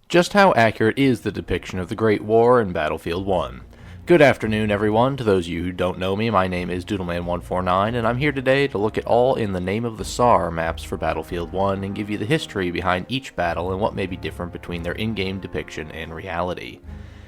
Just how accurate is the depiction of the Great War in Battlefield 1? Good afternoon, everyone. To those of you who don't know me, my name is Doodleman149, and I'm here today to look at all in the name of the Tsar maps for Battlefield 1 and give you the history behind each battle and what may be different between their in-game depiction and reality.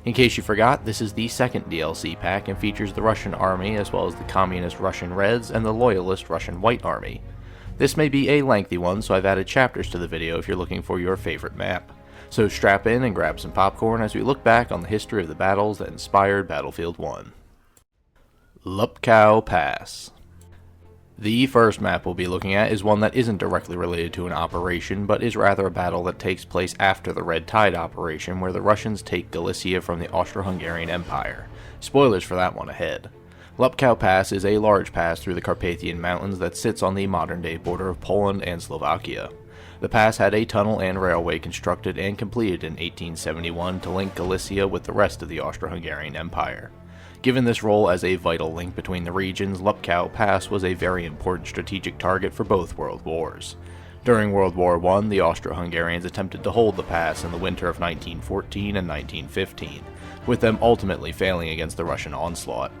In case you forgot, this is the second DLC pack and features the Russian army as well as the communist Russian Reds and the loyalist Russian White army. This may be a lengthy one, so I've added chapters to the video if you're looking for your favorite map. So strap in and grab some popcorn as we look back on the history of the battles that inspired Battlefield 1. Łupków Pass. The first map we'll be looking at is one that isn't directly related to an operation, but is rather a battle that takes place after the Red Tide operation, where the Russians take Galicia from the Austro-Hungarian Empire. Spoilers for that one ahead. Łupków Pass is a large pass through the Carpathian Mountains that sits on the modern-day border of Poland and Slovakia. The pass had a tunnel and railway constructed and completed in 1871 to link Galicia with the rest of the Austro-Hungarian Empire. Given this role as a vital link between the regions, Łupków Pass was a very important strategic target for both world wars. During World War I, the Austro-Hungarians attempted to hold the pass in the winter of 1914 and 1915, with them ultimately failing against the Russian onslaught.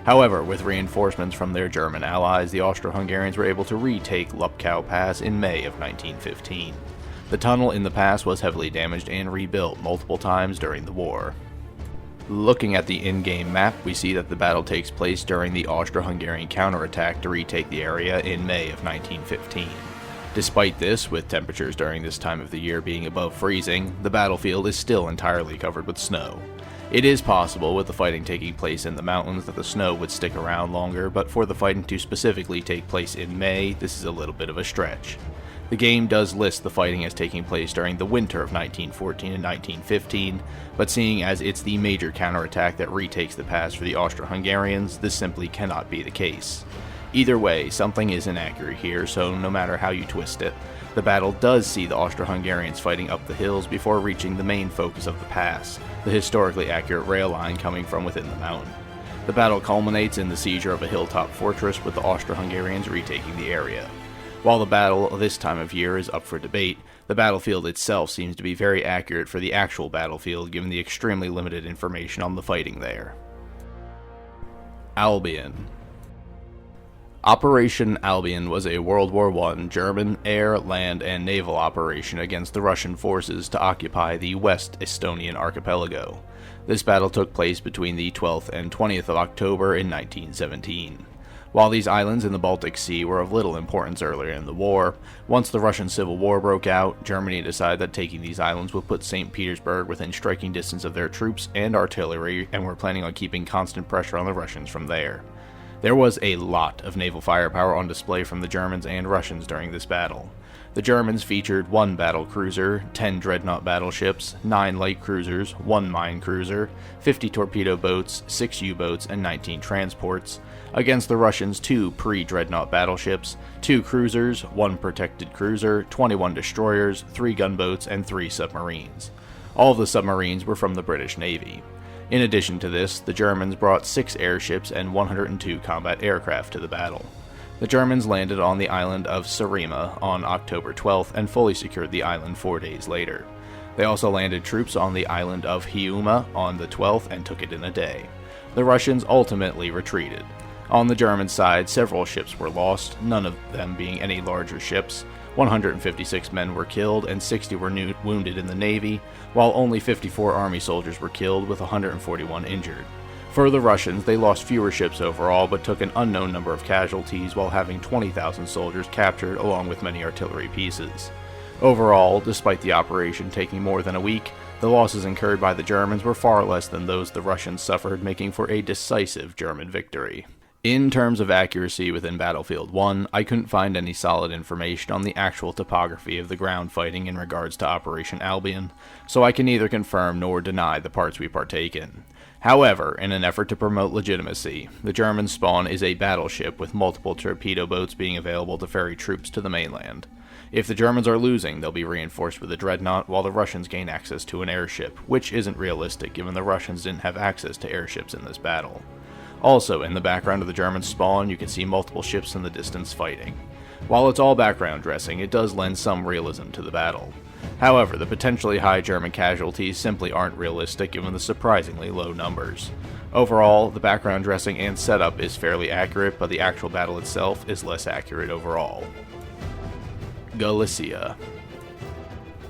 However, with reinforcements from their German allies, the Austro-Hungarians were able to retake Łupków Pass in May of 1915. The tunnel in the pass was heavily damaged and rebuilt multiple times during the war. Looking at the in-game map, we see that the battle takes place during the Austro-Hungarian counterattack to retake the area in May of 1915. Despite this, with temperatures during this time of the year being above freezing, the battlefield is still entirely covered with snow. It is possible, with the fighting taking place in the mountains, that the snow would stick around longer, but for the fighting to specifically take place in May, this is a little bit of a stretch. The game does list the fighting as taking place during the winter of 1914 and 1915, but seeing as it's the major counterattack that retakes the pass for the Austro-Hungarians, this simply cannot be the case. Either way, something is inaccurate here, so no matter how you twist it, the battle does see the Austro-Hungarians fighting up the hills before reaching the main focus of the pass, the historically accurate rail line coming from within the mountain. The battle culminates in the seizure of a hilltop fortress, with the Austro-Hungarians retaking the area. While the battle this time of year is up for debate, the battlefield itself seems to be very accurate for the actual battlefield given the extremely limited information on the fighting there. Albion. Operation Albion was a World War I German air, land, and naval operation against the Russian forces to occupy the West Estonian archipelago. This battle took place between the 12th and 20th of October in 1917. While these islands in the Baltic Sea were of little importance earlier in the war, once the Russian Civil War broke out, Germany decided that taking these islands would put St. Petersburg within striking distance of their troops and artillery, and were planning on keeping constant pressure on the Russians from there. There was a lot of naval firepower on display from the Germans and Russians during this battle. The Germans featured 1 battle cruiser, 10 dreadnought battleships, 9 light cruisers, 1 mine cruiser, 50 torpedo boats, 6 U-boats, and 19 transports, against the Russians 2 pre-dreadnought battleships, 2 cruisers, 1 protected cruiser, 21 destroyers, 3 gunboats, and 3 submarines. All of the submarines were from the British Navy. In addition to this, the Germans brought 6 airships and 102 combat aircraft to the battle. The Germans landed on the island of Saaremaa on October 12th and fully secured the island 4 days later. They also landed troops on the island of Hiiumaa on the 12th and took it in a day. The Russians ultimately retreated. On the German side, several ships were lost, none of them being any larger ships. 156 men were killed and 60 were wounded in the Navy, while only 54 Army soldiers were killed with 141 injured. For the Russians, they lost fewer ships overall but took an unknown number of casualties while having 20,000 soldiers captured along with many artillery pieces. Overall, despite the operation taking more than a week, the losses incurred by the Germans were far less than those the Russians suffered, making for a decisive German victory. In terms of accuracy within Battlefield 1, I couldn't find any solid information on the actual topography of the ground fighting in regards to Operation Albion, so I can neither confirm nor deny the parts we partake in. However, in an effort to promote legitimacy, the German spawn is a battleship with multiple torpedo boats being available to ferry troops to the mainland. If the Germans are losing, they'll be reinforced with a dreadnought, while the Russians gain access to an airship, which isn't realistic given the Russians didn't have access to airships in this battle. Also, in the background of the German spawn, you can see multiple ships in the distance fighting. While it's all background dressing, it does lend some realism to the battle. However, the potentially high German casualties simply aren't realistic given the surprisingly low numbers. Overall, the background dressing and setup is fairly accurate, but the actual battle itself is less accurate overall. Galicia.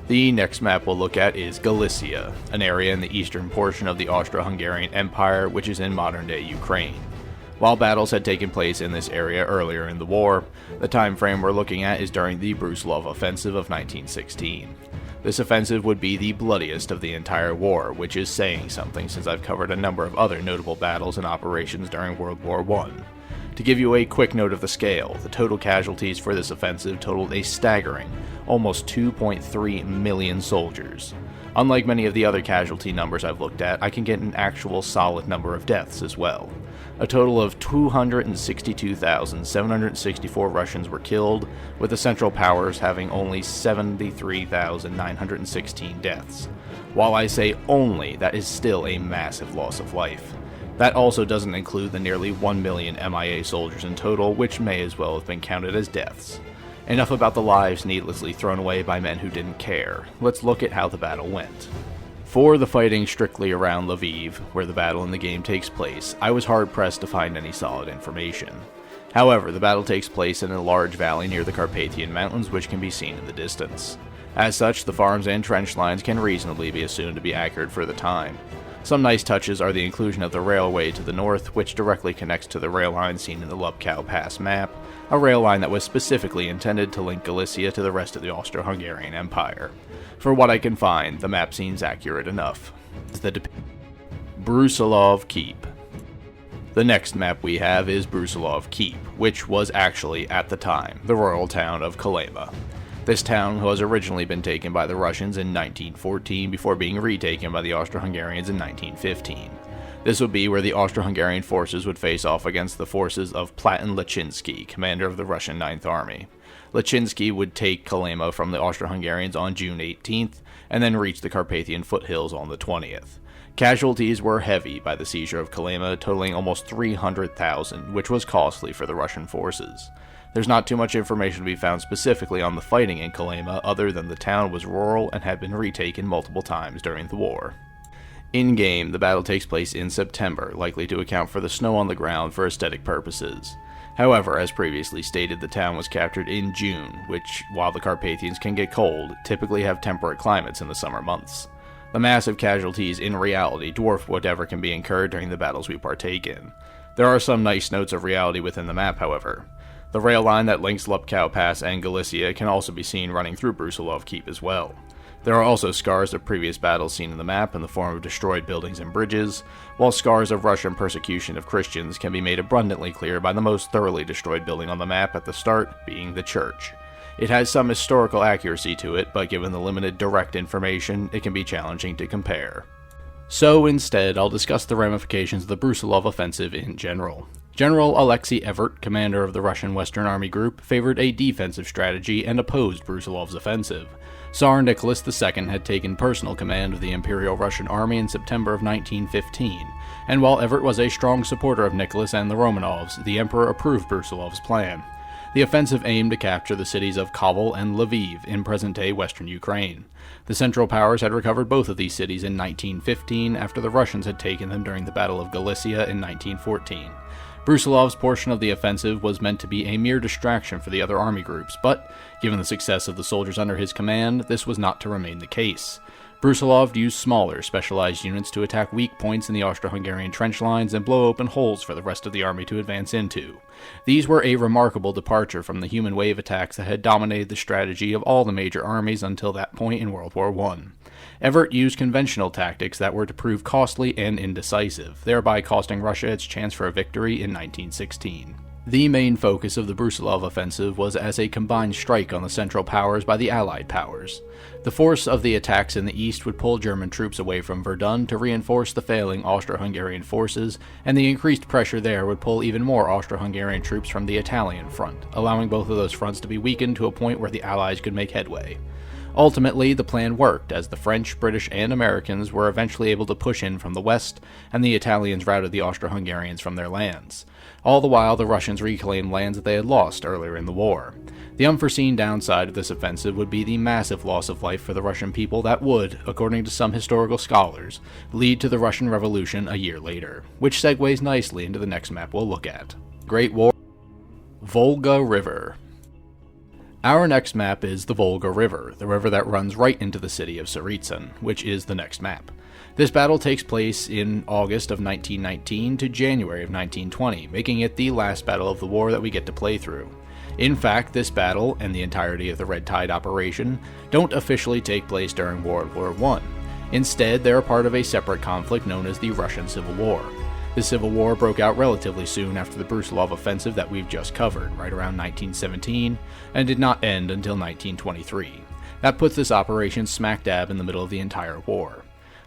The next map we'll look at is Galicia, an area in the eastern portion of the Austro-Hungarian Empire which is in modern-day Ukraine. While battles had taken place in this area earlier in the war, the time frame we're looking at is during the Brusilov Offensive of 1916. This offensive would be the bloodiest of the entire war, which is saying something since I've covered a number of other notable battles and operations during World War I. To give you a quick note of the scale, the total casualties for this offensive totaled a staggering almost 2.3 million soldiers. Unlike many of the other casualty numbers I've looked at, I can get an actual solid number of deaths as well. A total of 262,764 Russians were killed, with the Central Powers having only 73,916 deaths. While I say only, that is still a massive loss of life. That also doesn't include the nearly 1 million MIA soldiers in total, which may as well have been counted as deaths. Enough about the lives needlessly thrown away by men who didn't care. Let's look at how the battle went. For the fighting strictly around Lviv, where the battle in the game takes place, I was hard-pressed to find any solid information. However, the battle takes place in a large valley near the Carpathian Mountains, which can be seen in the distance. As such, the farms and trench lines can reasonably be assumed to be accurate for the time. Some nice touches are the inclusion of the railway to the north, which directly connects to the rail line seen in the Łupków Pass map, a rail line that was specifically intended to link Galicia to the rest of the Austro-Hungarian Empire. For what I can find, the map seems accurate enough. Brusilov Keep. The next map we have is Brusilov Keep, which was actually, at the time, the royal town of Kolyma. This town has originally been taken by the Russians in 1914 before being retaken by the Austro-Hungarians in 1915. This would be where the Austro-Hungarian forces would face off against the forces of Platon Leszczynski, commander of the Russian Ninth Army. Leszczynski would take Kolyma from the Austro-Hungarians on June 18th, and then reach the Carpathian foothills on the 20th. Casualties were heavy by the seizure of Kolyma, totaling almost 300,000, which was costly for the Russian forces. There's not too much information to be found specifically on the fighting in Kolyma other than the town was rural and had been retaken multiple times during the war. In-game, the battle takes place in September, likely to account for the snow on the ground for aesthetic purposes. However, as previously stated, the town was captured in June, which, while the Carpathians can get cold, typically have temperate climates in the summer months. The massive casualties in reality dwarf whatever can be incurred during the battles we partake in. There are some nice notes of reality within the map, however. The rail line that links Łupków Pass and Galicia can also be seen running through Brusilov Keep as well. There are also scars of previous battles seen in the map in the form of destroyed buildings and bridges, while scars of Russian persecution of Christians can be made abundantly clear by the most thoroughly destroyed building on the map at the start being the church. It has some historical accuracy to it, but given the limited direct information, it can be challenging to compare. So instead, I'll discuss the ramifications of the Brusilov offensive in general. General Alexei Evert, commander of the Russian Western Army Group, favored a defensive strategy and opposed Brusilov's offensive. Tsar Nicholas II had taken personal command of the Imperial Russian Army in September of 1915, and while Evert was a strong supporter of Nicholas and the Romanovs, the Emperor approved Brusilov's plan. The offensive aimed to capture the cities of Kovel and Lviv in present-day western Ukraine. The Central Powers had recovered both of these cities in 1915 after the Russians had taken them during the Battle of Galicia in 1914. Brusilov's portion of the offensive was meant to be a mere distraction for the other army groups, but, given the success of the soldiers under his command, this was not to remain the case. Brusilov used smaller, specialized units to attack weak points in the Austro-Hungarian trench lines and blow open holes for the rest of the army to advance into. These were a remarkable departure from the human wave attacks that had dominated the strategy of all the major armies until that point in World War I. Evert used conventional tactics that were to prove costly and indecisive, thereby costing Russia its chance for a victory in 1916. The main focus of the Brusilov offensive was as a combined strike on the Central Powers by the Allied powers. The force of the attacks in the east would pull German troops away from Verdun to reinforce the failing Austro-Hungarian forces, and the increased pressure there would pull even more Austro-Hungarian troops from the Italian front, allowing both of those fronts to be weakened to a point where the Allies could make headway. Ultimately, the plan worked, as the French, British, and Americans were eventually able to push in from the west, and the Italians routed the Austro-Hungarians from their lands. All the while, the Russians reclaimed lands that they had lost earlier in the war. The unforeseen downside of this offensive would be the massive loss of life for the Russian people that would, according to some historical scholars, lead to the Russian Revolution a year later, which segues nicely into the next map we'll look at. Great War, Volga River. Our next map is the Volga River, the river that runs right into the city of Tsaritsyn, which is the next map. This battle takes place in August of 1919 to January of 1920, making it the last battle of the war that we get to play through. In fact, this battle, and the entirety of the Red Tide operation, don't officially take place during World War I. Instead, they're a part of a separate conflict known as the Russian Civil War. The Civil War broke out relatively soon after the Brusilov offensive that we've just covered, right around 1917, and did not end until 1923. That puts this operation smack dab in the middle of the entire war.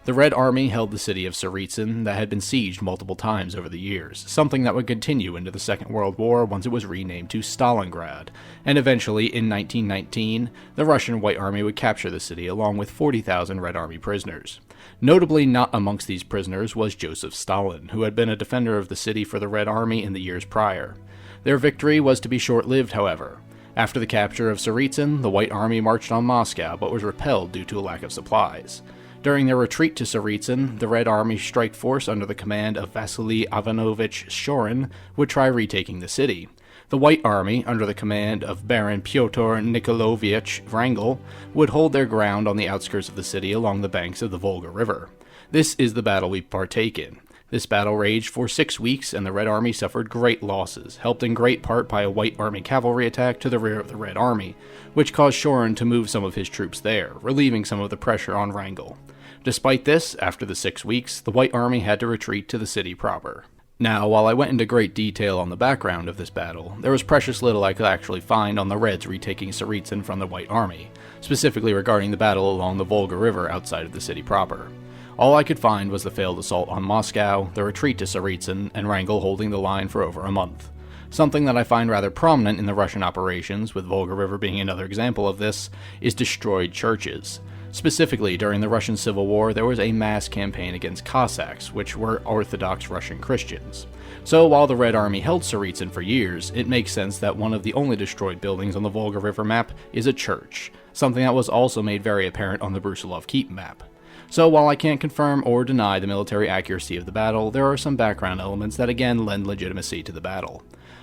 The Red Army held the city of Tsaritsyn that had been sieged multiple times over the years, something that would continue into the Second World War once it was renamed to Stalingrad, and eventually, in 1919, the Russian White Army would capture the city along with 40,000 Red Army prisoners. Notably not amongst these prisoners was Joseph Stalin, who had been a defender of the city for the Red Army in the years prior. Their victory was to be short-lived, however. After the capture of Tsaritsyn, the White Army marched on Moscow but was repelled due to a lack of supplies. During their retreat to Tsaritsyn, the Red Army strike force under the command of Vasily Ivanovich Shorin would try retaking the city. The White Army, under the command of Baron Pyotr Nikolaevich Wrangel, would hold their ground on the outskirts of the city along the banks of the Volga River. This is the battle we partake in. This battle raged for 6 weeks, and the Red Army suffered great losses, helped in great part by a White Army cavalry attack to the rear of the Red Army, which caused Shorin to move some of his troops there, relieving some of the pressure on Wrangel. Despite this, after the 6 weeks, the White Army had to retreat to the city proper. Now, while I went into great detail on the background of this battle, there was precious little I could actually find on the Reds retaking Tsaritsyn from the White Army, specifically regarding the battle along the Volga River outside of the city proper. All I could find was the failed assault on Moscow, the retreat to Tsaritsyn, and Wrangel holding the line for over a month. Something that I find rather prominent in the Russian operations, with Volga River being another example of this, is destroyed churches. Specifically, during the Russian Civil War, there was a mass campaign against Cossacks, which were Orthodox Russian Christians. So while the Red Army held Tsaritsyn for years, it makes sense that one of the only destroyed buildings on the Volga River map is a church, something that was also made very apparent on the Brusilov Keep map. So while I can't confirm or deny the military accuracy of the battle, there are some background elements that again lend legitimacy to the battle.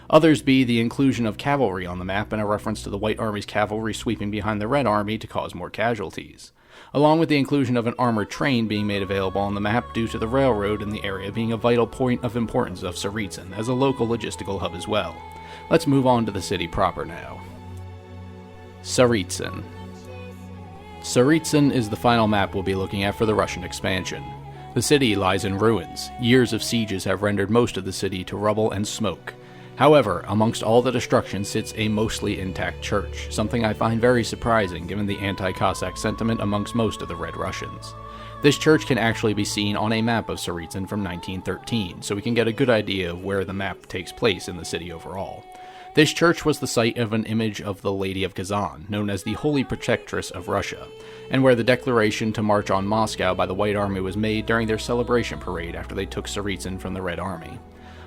Others be the inclusion of cavalry on the map and a reference to the White Army's cavalry sweeping behind the Red Army to cause more casualties, along with the inclusion of an armored train being made available on the map due to the railroad in the area being a vital point of importance of Tsaritsyn as a local logistical hub as well. Let's move on to the city proper now. Tsaritsyn. Tsaritsyn is the final map we'll be looking at for the Russian expansion. The city lies in ruins. Years of sieges have rendered most of the city to rubble and smoke. However, amongst all the destruction sits a mostly intact church, something I find very surprising given the anti-Cossack sentiment amongst most of the Red Russians. This church can actually be seen on a map of Tsaritsyn from 1913, so we can get a good idea of where the map takes place in the city overall. This church was the site of an image of the Lady of Kazan, known as the Holy Protectress of Russia, and where the declaration to march on Moscow by the White Army was made during their celebration parade after they took Tsaritsyn from the Red Army.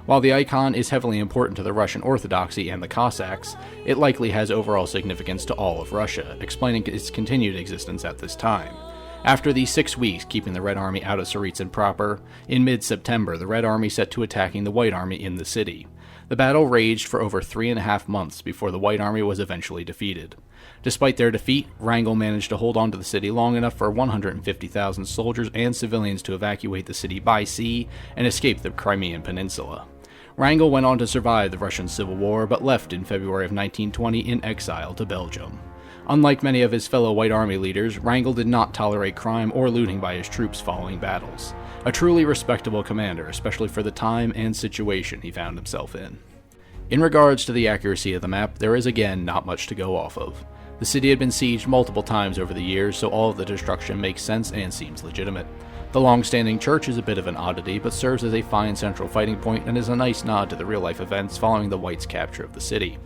While the icon is heavily important to the Russian Orthodoxy and the Cossacks, it likely has overall significance to all of Russia, explaining its continued existence at this time. After the 6 weeks keeping the Red Army out of Tsaritsyn proper, in mid-September the Red Army set to attacking the White Army in the city. The battle raged for over 3.5 months before the White Army was eventually defeated. Despite their defeat, Wrangel managed to hold on to the city long enough for 150,000 soldiers and civilians to evacuate the city by sea and escape the Crimean Peninsula. Wrangel went on to survive the Russian Civil War, but left in February of 1920 in exile to Belgium. Unlike many of his fellow White Army leaders, Wrangel did not tolerate crime or looting by his troops following battles. A truly respectable commander, especially for the time and situation he found himself in. In regards to the accuracy of the map, there is again not much to go off of. The city had been sieged multiple times over the years, so all of the destruction makes sense and seems legitimate. The long-standing church is a bit of an oddity, but serves as a fine central fighting point and is a nice nod to the real-life events following the Whites' capture of the city.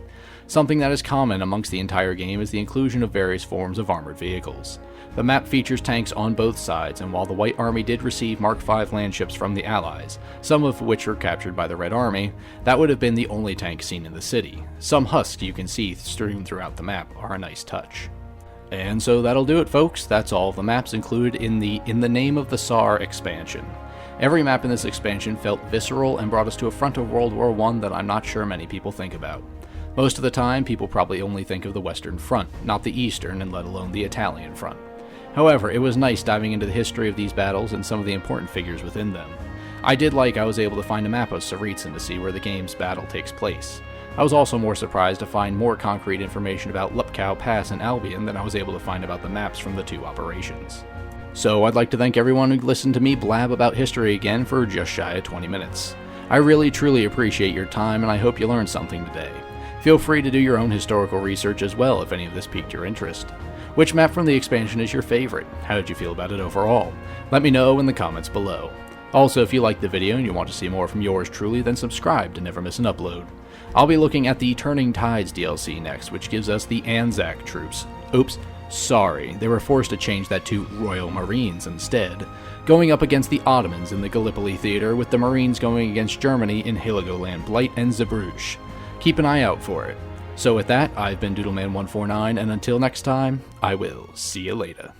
Something that is common amongst the entire game is the inclusion of various forms of armored vehicles. The map features tanks on both sides, and while the White Army did receive Mark V landships from the Allies, some of which were captured by the Red Army, that would have been the only tank seen in the city. Some husks you can see strewn throughout the map are a nice touch. And so that'll do it, folks. That's all of the maps included in the Name of the Tsar expansion. Every map in this expansion felt visceral and brought us to a front of World War I that I'm not sure many people think about. Most of the time, people probably only think of the Western Front, not the Eastern, and let alone the Italian Front. However, it was nice diving into the history of these battles and some of the important figures within them. I did like I was able to find a map of Tsaritsyn to see where the game's battle takes place. I was also more surprised to find more concrete information about Łupków Pass and Albion than I was able to find about the maps from the two operations. So I'd like to thank everyone who listened to me blab about history again for just shy of 20 minutes. I really truly appreciate your time, and I hope you learned something today. Feel free to do your own historical research as well if any of this piqued your interest. Which map from the expansion is your favorite? How did you feel about it overall? Let me know in the comments below. Also, if you liked the video and you want to see more from yours truly, then subscribe to never miss an upload. I'll be looking at the Turning Tides DLC next, which gives us the Anzac troops. Oops, sorry, they were forced to change that to Royal Marines instead, going up against the Ottomans in the Gallipoli Theater, with the Marines going against Germany in Heligoland Blight and Zeebrugge. Keep an eye out for it. So with that, I've been Doodleman149, and until next time, I will see you later.